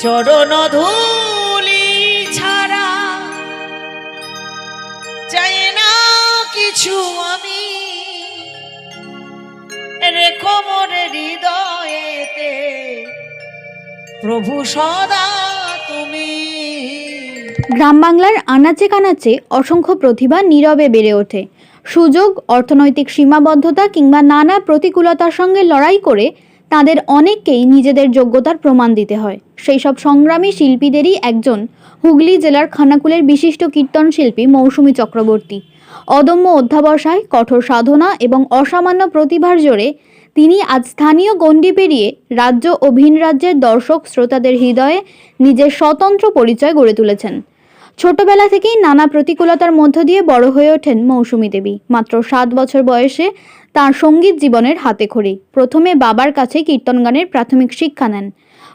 চরণ ধূলি ছাড়া চাই না কিছু আমি, রেখো মোর হৃদয়েতে প্রভু সদা তুমি। গ্রাম বাংলার আনাচে কানাচে অসংখ্য প্রতিভা নীরবে বেড়ে ওঠে। সুযোগ, অর্থনৈতিক সীমাবদ্ধতা কিংবা নানা প্রতিকূলতার সঙ্গে লড়াই করে তাদের অনেককেই নিজেদের যোগ্যতার প্রমাণ দিতে হয়। সেই সব সংগ্রামী শিল্পীদেরই একজন হুগলি জেলার খানাকুলের বিশিষ্ট কীর্তন শিল্পী মৌসুমী চক্রবর্তী। অদম্য অধ্যাবসায়, কঠোর সাধনা এবং অসামান্য প্রতিভার জোরে তিনি আজ স্থানীয় গণ্ডি পেরিয়ে রাজ্য ও ভিন রাজ্যের দর্শক শ্রোতাদের হৃদয়ে নিজের স্বতন্ত্র পরিচয় গড়ে তুলেছেন। ছোটবেলা থেকেই নানা প্রতিকূলতার মধ্য দিয়ে বড় হয়ে ওঠেন মৌসুমী দেবী। মাত্র 7 বছর বয়সে তার সঙ্গীত জীবনের হাতেখড়ি। প্রথমে বাবার কাছে কীর্তন গানের প্রাথমিক শিক্ষা নেন,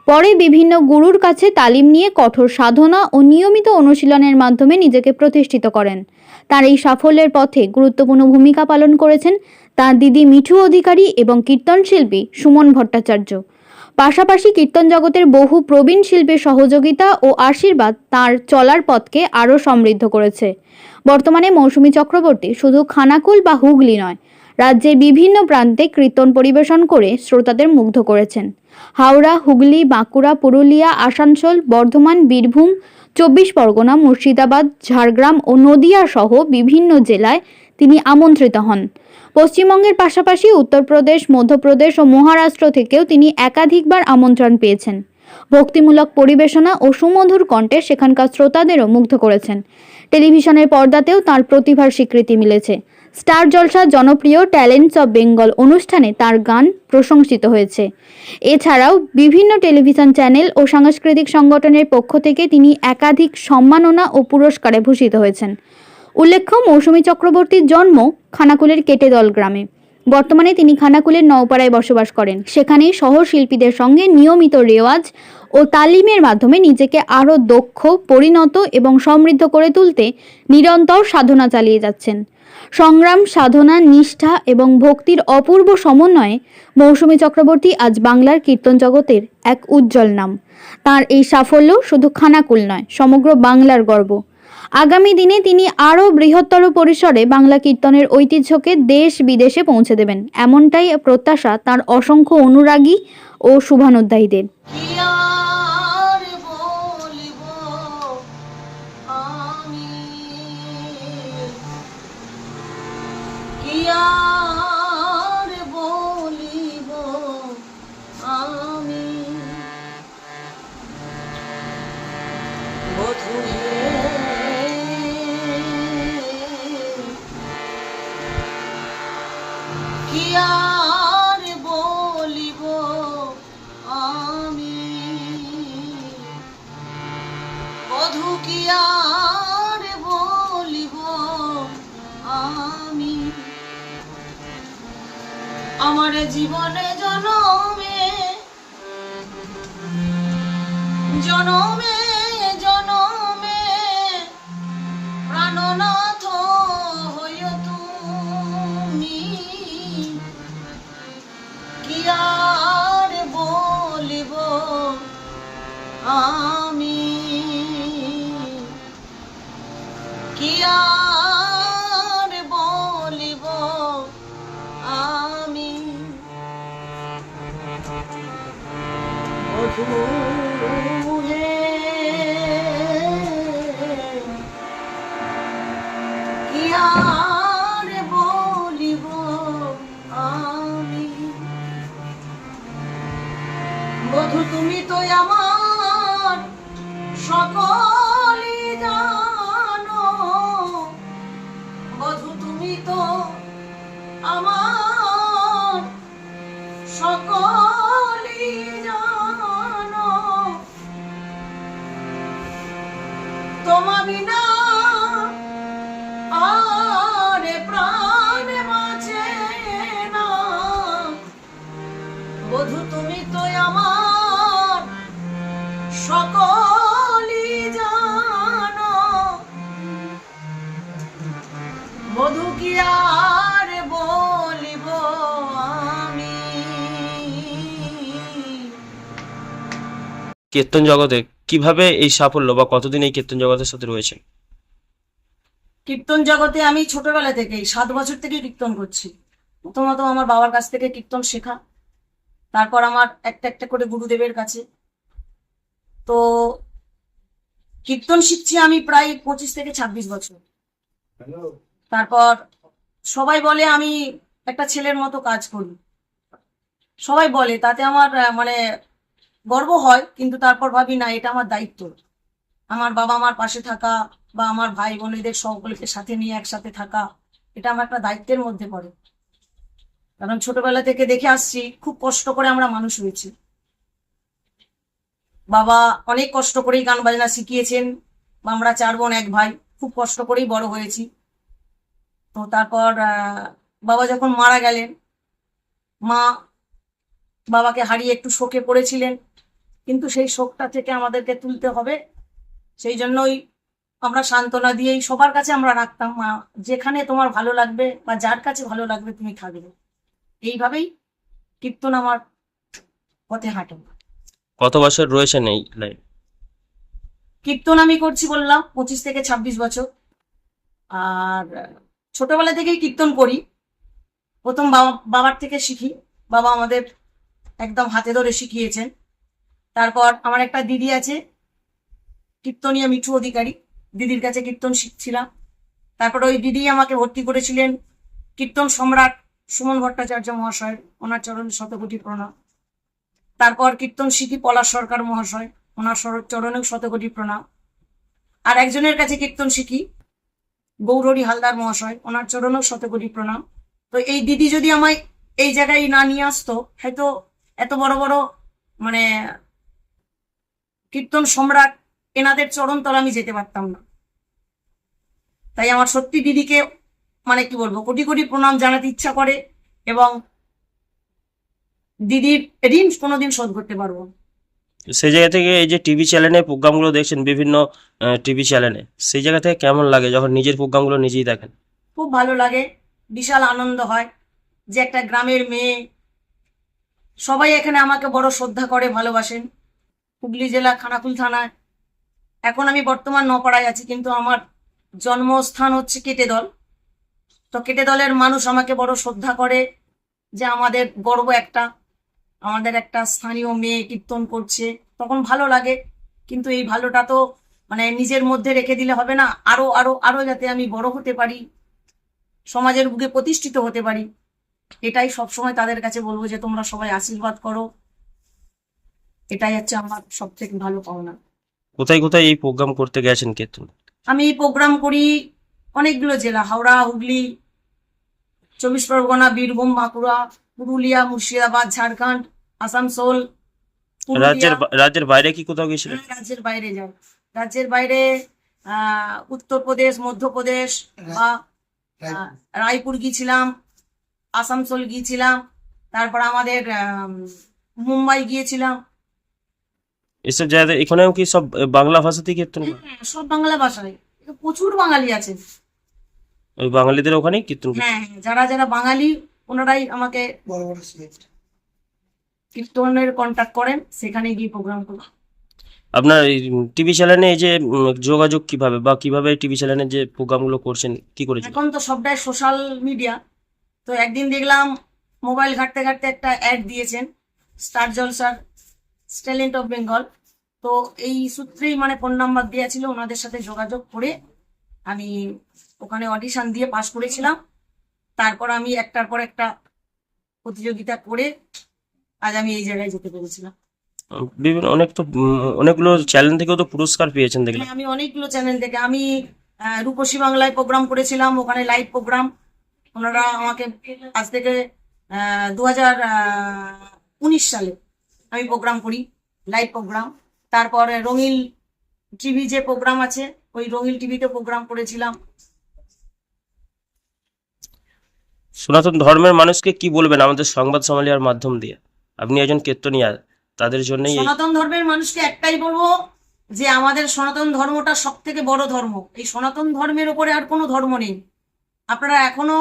পরে বিভিন্ন গুরুর কাছে তালিম নিয়ে কঠোর সাধনা ও নিয়মিত অনুশীলনের মাধ্যমে নিজেকে প্রতিষ্ঠিত করেন। তার এই সাফল্যের পথে গুরুত্বপূর্ণ ভূমিকা পালন করেছেন তার দিদি মিঠু অধিকারী এবং কীর্তন শিল্পী সুমন ভট্টাচার্য। পাশাপাশি কীর্তন জগতের বহু প্রবীণ শিল্পীর সহযোগিতা ও আশীর্বাদ তার চলার পথকে আরও সমৃদ্ধ করেছে। বর্তমানে মৌসুমী চক্রবর্তী শুধু খানাকুল বা হুগলি নয়, রাজ্যের বিভিন্ন প্রান্তে কীর্তন পরিবেশন করে শ্রোতাদের মুগ্ধ করেছেন। হাওড়া, হুগলি, বাঁকুড়া, পুরুলিয়া, আসানসোল, বর্ধমান, বীরভূম, 24 পরগনা, মুর্শিদাবাদ, ঝাড়গ্রাম ও নদিয়া সহ বিভিন্ন জেলায় তিনি আমন্ত্রিত হন। পশ্চিমবঙ্গের পাশাপাশি উত্তরপ্রদেশ, মধ্যপ্রদেশ ও মহারাষ্ট্র থেকেও তিনি একাধিকবার আমন্ত্রণ পেয়েছেন। ভক্তিমূলক পরিবেশনা ও সুমধুর কণ্ঠে সেখানকার শ্রোতাদেরও মুগ্ধ করেছেন। টেলিভিশনের পর্দাতেও তার প্রতিভার স্বীকৃতি মিলেছে। স্টার জলসা জনপ্রিয় ট্যালেন্টস অব বেঙ্গল অনুষ্ঠানে তার গান প্রশংসিত হয়েছে। এছাড়াও বিভিন্ন টেলিভিশন চ্যানেল ও সাংস্কৃতিক সংগঠনের পক্ষ থেকে তিনি একাধিক সম্মাননা ও পুরস্কারে ভূষিত হয়েছেন। উল্লেখ্য, মৌসুমী চক্রবর্তীর জন্ম খানাকুলের কেটেদল গ্রামে। বর্তমানে তিনি খানাকুলের নওপাড়ায় বসবাস করেন। সেখানেই সহশিল্পীদের সঙ্গে নিয়মিত রেওয়াজ ও তালিমের মাধ্যমে নিজেকে আরও দক্ষ, পরিণত এবং সমৃদ্ধ করে তুলতে নিরন্তর সাধনা চালিয়ে যাচ্ছেন। সংগ্রাম, সাধনা, নিষ্ঠা এবং ভক্তির অপূর্ব সমন্বয়ে মৌসুমী চক্রবর্তী আজ বাংলার কীর্তন জগতের এক উজ্জ্বল নাম। তার এই সাফল্য শুধু খানাকুল নয়, সমগ্র বাংলার গর্ব। আগামী দিনে তিনি আরও বৃহত্তর পরিসরে বাংলা কীর্তনের ঐতিহ্যকে দেশ বিদেশে পৌঁছে দেবেন, এমনটাই প্রত্যাশা তার অসংখ্য অনুরাগী ও শুভানুধ্যায়ীদের। কি আর বলিব আমি, বধূ কি আর বলিব আমি, আমার জীবনে জনমে জনমে জনমে প্রাণনাথ হইও তুমি। কি আর বলিব আমি, কি আর বলিব আমি, বধূ হে কি আর বলিব আমি, বধূ তুমি তো আমার সকলই জানো, বধূ তুমি তো আমার সকলই জানো, তোমা বিনা আর প্রাণ বাঁচে না, বধূ তুমি তো আমার সকলই জানো, বধূ কি আর বলিব। কীর্তন জগতে কিভাবে এই সাফল্য বা কতদিন এই কীর্তন জগতের সাথে রয়েছে? কীর্তন জগতে আমি ছোটবেলা থেকেই 7 বছর থেকে কীর্তন করছি। প্রথমত আমার বাবার কাছ থেকে কীর্তন শেখা, তারপর আমার একটা একটা করে গুরুদেবের কাছে। তো কীর্তন শিখছি আমি প্রায় 25 থেকে 26 বছর। তারপর সবাই বলে আমি একটা ছেলের মতো কাজ করি, সবাই বলে, তাতে আমার মানে গর্ব হয়, কিন্তু তারপর ভাবি না, এটা আমার দায়িত্ব। আমার বাবা মার পাশে থাকা বা আমার ভাই বোনেদের সকলকে সাথে নিয়ে একসাথে থাকা, এটা আমার একটা দায়িত্বের মধ্যে পড়ে। কারণ ছোটবেলা থেকে দেখে আসছি খুব কষ্ট করে আমরা মানুষ হয়েছি। বাবা অনেক কষ্ট করেই গান বাজনা শিখিয়েছেন, বা আমরা 4 বোন 1 ভাই খুব কষ্ট করেই বড় হয়েছি। তো তারপর বাবা যখন মারা গেলেন, মা বাবাকে হারিয়ে একটু শোকে পড়েছিলেন, কিন্তু সেই শোকটা থেকে আমাদেরকে তুলতে হবে, সেই জন্যই আমরা সান্ত্বনা দিয়েই সবার কাছে আমরা রাখতাম, মা যেখানে তোমার ভালো লাগবে বা যার কাছে ভালো লাগবে তুমি থাকবে। এইভাবেই কীর্তন আমার পথে হাঁটে। কত বছর রয়েছেন এই লাইন? কীর্তন আমি করছি বললাম 25 থেকে 26 বছর। আর ছোটবেলা থেকেই কীর্তন করি। প্রথম বাবার থেকে শিখি, বাবা আমাদের একদম হাতে ধরে শিখিয়েছেন। তারপর আমার একটা দিদি আছে, কীর্তনীয় মিঠু অধিকারী, দিদির কাছে কীর্তন শিখছিলাম। তারপর ওই দিদি আমাকে ভর্তি করেছিলেন কীর্তন সম্রাট সুমন ভট্টাচার্য মহাশয়, ওনার চরণে শতকোটি প্রণাম। তারপর কীর্তন শিখি পলাশ সরকার মহাশয়, ওনার চরণেও শতকোটি প্রণাম। আর একজনের কাছে কীর্তন শিখি গৌরহরি হালদার মহাশয়, ওনার চরণেও শতকোটি প্রণাম। তো এই দিদি যদি আমায় এই জায়গায় না নিয়ে আসতো, হয়তো এত বড় বড় মানে কীর্তন সম্রাট এনাদের চরণ তলা আমি যেতে পারতাম না। তাই আমার সত্যি দিদিকে মানে কি বলবো, কোটি কোটি প্রণাম জানাতে ইচ্ছা করে, এবং দিদির ঋণ কোনোদিন শোধ করতে পারবো না। সেই জায়গা থেকে এই যে টিভি চ্যানেলে প্রোগ্রামগুলো দেখছেন, বিভিন্ন টিভি চ্যানেলে, সেই জায়গা থেকে কেমন লাগে যখন নিজের প্রোগ্রামগুলো নিজেই দেখেন? খুব ভালো লাগে, বিশাল আনন্দ হয় যে একটা গ্রামের মেয়ে, সবাই এখানে আমাকে বড় শ্রদ্ধা করে, ভালোবাসেন। হুগলি জেলা খানাকুল থানায়, এখন আমি বর্তমান নপাড়ায় আছি, কিন্তু আমার জন্মস্থান হচ্ছে কেটেদল। তো কেটেদলের মানুষ আমাকে বড় শ্রদ্ধা করে, যে আমাদের গর্ব একটা, আমাদের একটা স্থানীয় মেয়ে কীর্তন করছে, তখন ভালো লাগে। কিন্তু এই ভালোটা তো মানে নিজের মধ্যে রেখে দিলে হবে না, আরো আরো আরো যাতে আমি বড় হতে পারি, সমাজের বুকে প্রতিষ্ঠিত হতে পারি, এটাই সবসময় তাদের কাছে বলবো, যে তোমরা সবাই আশীর্বাদ করো। এটাই হচ্ছে আমার সব থেকে ভালো পাওনা। কোথায় কোথায় এই প্রোগ্রাম করতে গেছেন কীর্তন? আমি প্রোগ্রাম করি অনেকগুলো জেলা, হাওড়া, হুগলি, 24 পরগনা, বীরভূম, বাঁকুড়া, পুরুলিয়া, মুর্শিদাবাদ, ঝাড়খণ্ড, আসানসোল, পুরুলিয়া। রাজ্যের বাইরে কি কোথাও গেছিলেন? রাজ্যের বাইরে যাই, রাজ্যের বাইরে উত্তরপ্রদেশ, মধ্যপ্রদেশ বা রায়পুর গিয়েছিলাম, আসানসোল গিয়েছিলাম, তারপর আমাদের মুম্বাই গিয়েছিলাম। এসব জায়গায় এখানেও কি সব বাংলা ভাষাতেই কীর্তন করেন? হ্যাঁ, সব বাংলা ভাষায়, প্রচুর বাঙালি আছে। ওই বাঙালিদের ওখানেই কীর্তন করেন? হ্যাঁ, যারা যারা বাঙালি ওনারাই আমাকে কীর্তনের কন্ট্যাক্ট করেন, সেখানে গিয়ে প্রোগ্রাম করি। আপনার টিভি চ্যানেলে এই যে যোগাযোগ কিভাবে বা কিভাবে টিভি চ্যানেলে যে প্রোগ্রামগুলো করছেন, কি করেছেন? এখন তো সবটাই সোশ্যাল মিডিয়া। তো একদিন দেখলাম মোবাইল ঘাঁটতে ঘাঁটতে একটা অ্যাড দিয়েছেন স্টার জলসার ট্যালেন্ট অফ বেঙ্গল। তো এই সূত্রেই মানে ফোন নাম্বার দেওয়া ছিল, ওনাদের সাথে যোগাযোগ করে আমি ওখানে অডিশন দিয়ে পাশ করেছিলাম। তারপর আমি একটার পর একটা প্রতিযোগিতা করে আজ আমি এই জায়গায় যেতে পেরেছিলাম। বিভিন্ন অনেকগুলো চ্যানেল থেকেও তো পুরস্কার পেয়েছেন দেখলাম। আমি অনেকগুলো চ্যানেল থেকে, আমি রূপসী বাংলায় প্রোগ্রাম করেছিলাম, ওখানে লাইভ প্রোগ্রাম। ওনারা আমাকে আজ থেকে 2019 সালে আমি প্রোগ্রাম করি, লাইভ প্রোগ্রাম। তারপরে রঙিল টিভি যে প্রোগ্রাম আছে, ওই রঙিল টিভিতে প্রোগ্রাম করেছিলাম। সনাতন ধর্মের মানুষকে কি বলবেন আমাদের সংবাদ সম্মেলনের মাধ্যম দিয়ে? আপনি একজন কীর্তনিয়া, তাদের জন্যই সনাতন ধর্মের মানুষকে একটাই বলবো, যে আমাদের সনাতন ধর্মটা সব থেকে বড় ধর্ম। এই সনাতন ধর্মের উপরে আর কোনো ধর্ম নেই। আপনারা এখনো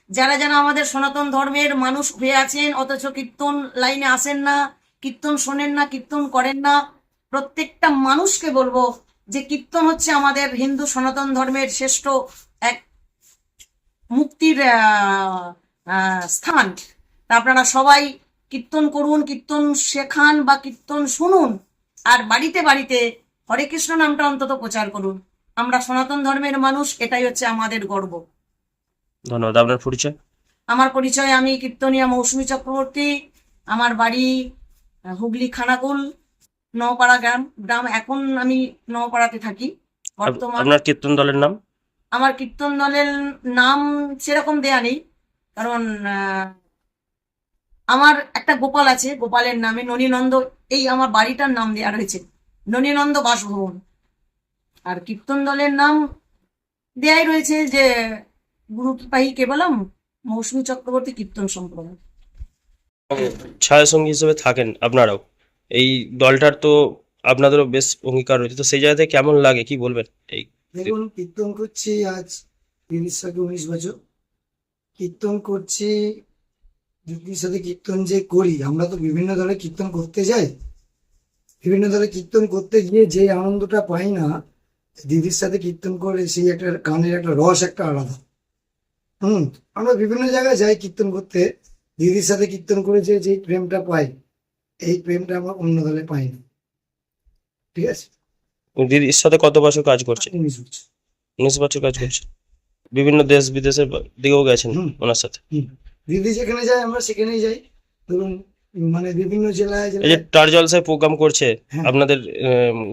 যারা যারা আমাদের সনাতন ধর্মের মানুষ হয়ে আছেন, অথচ কীর্তন লাইনে আসেন না, কীর্তন শোনেন না, কীর্তন করেন না, প্রত্যেকটা মানুষকে বলবো যে কীর্তন হচ্ছে আমাদের হিন্দু সনাতন ধর্মের শ্রেষ্ঠ এক মুক্তির স্থান। তা আপনারা সবাই কীর্তন করুন, কীর্তন শেখান বা কীর্তন শুনুন, আর বাড়িতে বাড়িতে হরে কৃষ্ণ নামটা অন্তত প্রচার করুন। আমরা সনাতন ধর্মের মানুষ, এটাই হচ্ছে আমাদের গর্ব। ধন্যবাদ। আপনার পরিচয়? আমার পরিচয়, আমি কীর্তনিয়া মৌসুমী চক্রবর্তী। আমার বাড়ি হুগলি খানাকুল, নওপাড়া গ্রাম। এখন আমি নওপাড়াতে থাকি বর্তমান। আপনার কীর্তন দলের নাম? আমার কীর্তন দলের নাম সেরকম দেয়া নেই, কারণ আমার একটা গোপাল আছে, গোপালের নামে ননীনন্দ, এই আমার বাড়িটার নাম দেওয়া রয়েছে ননীনন্দ বাসভবন। আর কীর্তন দলের নাম দেয়াই রয়েছে যে গুরু কৃপাহি কেবলম মৌসুমী চক্রবর্তী কীর্তন সম্প্রদায়। ছায়াসঙ্গী হিসেবে থাকেন আপনারাও, এই দলটার তো আপনাদেরও বেশ অঙ্গীকার রয়েছে, তো সেই জায়গা থেকে কেমন লাগে কি বলবেন? এই দেখুন, কীর্তন করছি আজ 30 থেকে 19 বছর। কীর্তন করছি, দিদির সাথে কীর্তন যে করি, আমরা তো বিভিন্ন দলে কীর্তন করতে যাই। বিভিন্ন দলে কীর্তন করতে গিয়ে যে আনন্দটা পাই না, দিদির সাথে কীর্তন করে সেই একটা গানের একটা রস একটা আলাদা। আমরা বিভিন্ন জায়গায় যাই কীর্তন করতে, দিদির সাথে কীর্তন করে যে প্রেমটা পাই, এই প্রেমটা আমরা অন্য দলে পাই না। ঠিক আছে। দিদির সাথে কত বছর কাজ করছেন? 19 বছর। 19 বছর কাজ করছেন, বিভিন্ন দেশ বিদেশের দিকেও গেছেন হুম। ওনার সাথে। দিদি যেখানে যায় আমরা সেখানেই যাই। ধরুন, মানে বিভিন্ন জেলায় এই যে জেলায় টার জলসায় প্রোগ্রাম করছে হ্যাঁ। আপনাদের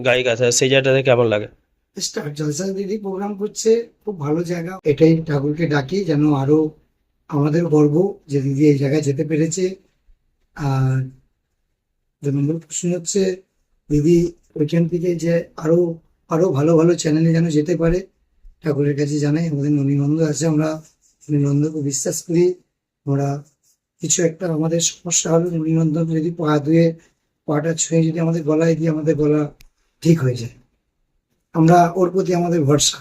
গায়িকা আছে, সেই জায়গাটা থেকে কেমন লাগে? স্টার জলসা দিদি প্রোগ্রাম করছে, খুব ভালো জায়গা। এটাই ঠাকুরকে ডাকি যেন আরো আমাদের গর্ব যে দিদি এই জায়গায় যেতে পেরেছে। আর 2 নম্বর প্রশ্ন হচ্ছে, দিদি ওইখান থেকে যে আরো আরো ভালো ভালো চ্যানেলে যেন যেতে পারে, ঠাকুরের কাছে জানাই। আমাদের ননীনন্দ আছে, আমরা ননীনন্দকে বিশ্বাস করি। আমরা কিছু একটা আমাদের সমস্যা হলে ননীনন্দন যদি পা ধুয়ে পাটা ছুঁয়ে যদি আমাদের গলায় দিয়ে আমাদের গলা ঠিক হয়ে যায়, আমরা ওর প্রতি আমাদের ভরসা।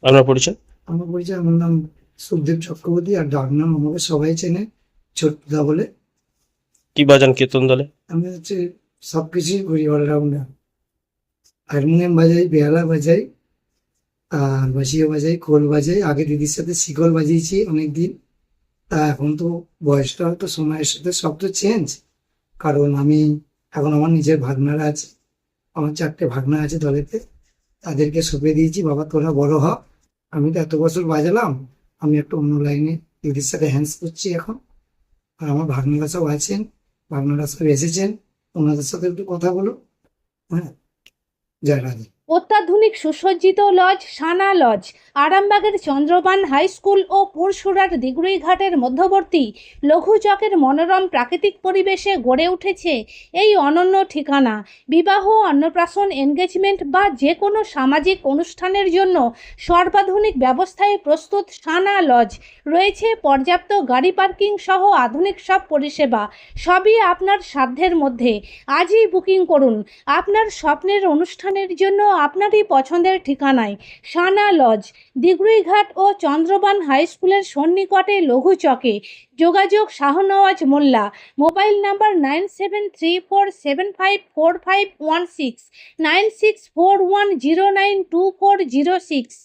আপনার পরিচয়? আমার পরিচয়, আমার নাম সুখদেব চক্রবর্তী, আর ডাক নাম আমাকে সবাই চেনে ছোটদা বলে। কি বাজান কীর্তন দলে? আমি হচ্ছে সবকিছুই করি, অলরাউন্ডার। হারমোনিয়াম বাজাই, বেহালা বাজাই, আর বাঁশিও বাজাই, খোল বাজাই। আগে দিদির সাথে শিকল বাজিয়েছি অনেকদিন। তা এখন তো বয়সটা তো সময়ের সাথে সব তো চেঞ্জ। কারণ আমি এখন আমার নিজের ভাগনারা আছে, আমার 4টে ভাগনা আছে দলেতে। তাদেরকে সঁপে দিয়েছি, বাবা তোরা বড় হ। আমি তো এত বছর বাজালাম, আমি একটা অন্য লাইনে দিদির সাথে হ্যান্ডস করছি এখন। আর আমার ভাগনারা সব আছেন, ভাগনারা সব এসেছেন, ওনাদের সাথে একটু কথা বলো। হ্যাঁ, জয় রাধে। অত্যাধুনিক সুসজ্জিত লজ সানা লজ আরামবাগের চন্দ্রবান হাই স্কুল ও পুরসুরার দিগুড়িঘাটের মধ্যবর্তী লঘু চকের মনোরম প্রাকৃতিক পরিবেশে গড়ে উঠেছে এই অনন্য ঠিকানা। বিবাহ, অন্নপ্রাশন, এনগেজমেন্ট বা যে কোনো সামাজিক অনুষ্ঠানের জন্য সর্বাধুনিক ব্যবস্থায় প্রস্তুত সানা লজ। রয়েছে পর্যাপ্ত গাড়ি পার্কিং সহ আধুনিক সব পরিষেবা, সবই আপনার সাধ্যের মধ্যে। আজই বুকিং করুন আপনার স্বপ্নের অনুষ্ঠানের জন্য আপনারই পছন্দের ঠিকানায়। সানা লজ, দিগুড়িঘাট ও চন্দ্রবান হাই স্কুলের সন্নিকটে লঘু চকে। যোগাযোগ শাহনওয়াজ মোল্লা। Mobile number 9734754516, 9641092406।